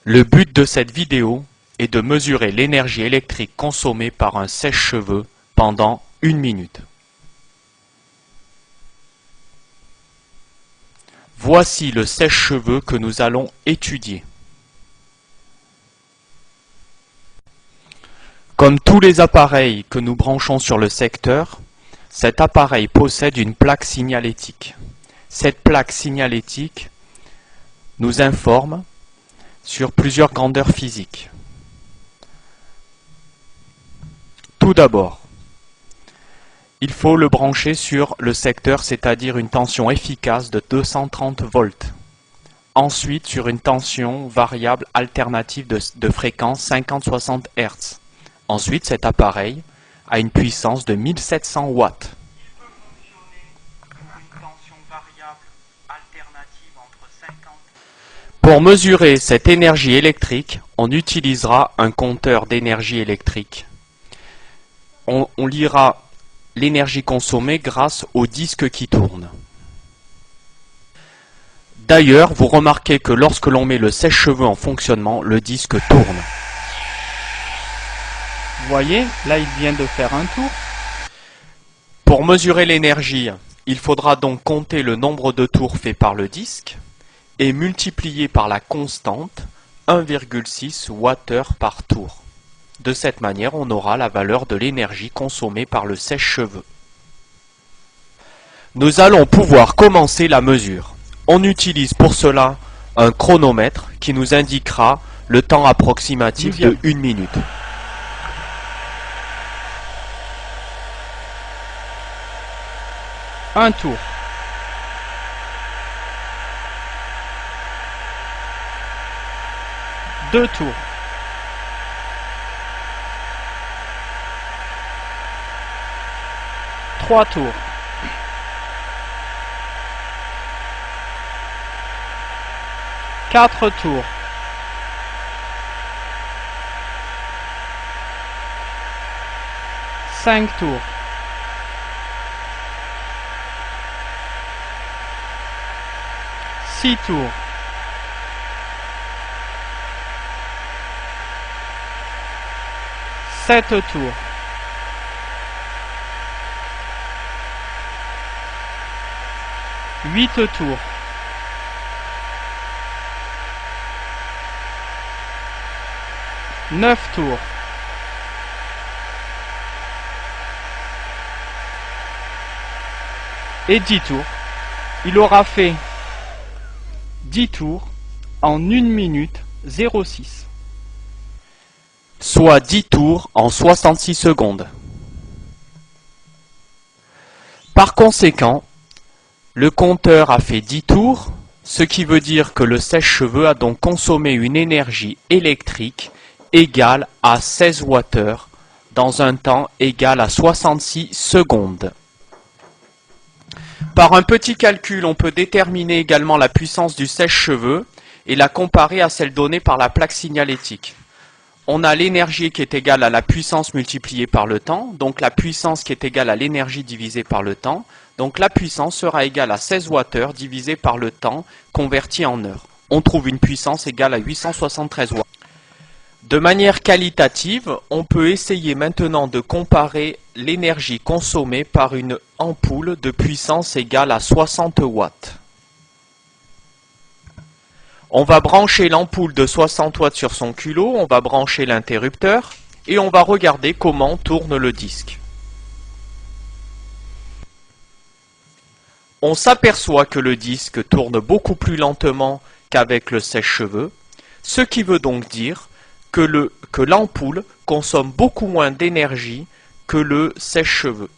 Le but de cette vidéo est de mesurer l'énergie électrique consommée par un sèche-cheveux pendant 1 minute. Voici le sèche-cheveux que nous allons étudier. Comme tous les appareils que nous branchons sur le secteur, cet appareil possède une plaque signalétique. Cette plaque signalétique nous informe sur plusieurs grandeurs physiques. Tout d'abord, il faut le brancher sur le secteur, c'est-à-dire une tension efficace de 230 volts. Ensuite, sur une tension variable alternative de fréquence 50-60 Hz. Ensuite, cet appareil a une puissance de 1700 watts. Pour mesurer cette énergie électrique, on utilisera un compteur d'énergie électrique. On lira l'énergie consommée grâce au disque qui tourne. D'ailleurs, vous remarquez que lorsque l'on met le sèche-cheveux en fonctionnement, le disque tourne. Vous voyez, là il vient de faire un tour. Pour mesurer l'énergie, il faudra donc compter le nombre de tours faits par le disque et multiplier par la constante 1,6 Wh par tour. De cette manière, on aura la valeur de l'énergie consommée par le sèche-cheveux. Nous allons pouvoir commencer la mesure. On utilise pour cela un chronomètre qui nous indiquera le temps approximatif de 1 minute. Un tour. Deux tours. Trois tours. Quatre tours. Cinq tours. 6 tours. 7 tours. 8 tours. 9 tours. 10 tours. Il aura fait 10 tours en 1 minute 06. Soit 10 tours en 66 secondes. Par conséquent, le compteur a fait 10 tours, ce qui veut dire que le sèche-cheveux a donc consommé une énergie électrique égale à 16 Wh dans un temps égal à 66 secondes. Par un petit calcul, on peut déterminer également la puissance du sèche-cheveux et la comparer à celle donnée par la plaque signalétique. On a l'énergie qui est égale à la puissance multipliée par le temps, donc la puissance qui est égale à l'énergie divisée par le temps. Donc la puissance sera égale à 16 Wh divisé par le temps converti en heures. On trouve une puissance égale à 873 watts. De manière qualitative, on peut essayer maintenant de comparer l'énergie consommée par une ampoule de puissance égale à 60 watts. On va brancher l'ampoule de 60 watts sur son culot, on va brancher l'interrupteur et on va regarder comment tourne le disque. On s'aperçoit que le disque tourne beaucoup plus lentement qu'avec le sèche-cheveux, ce qui veut donc dire que l'ampoule consomme beaucoup moins d'énergie que le sèche-cheveux.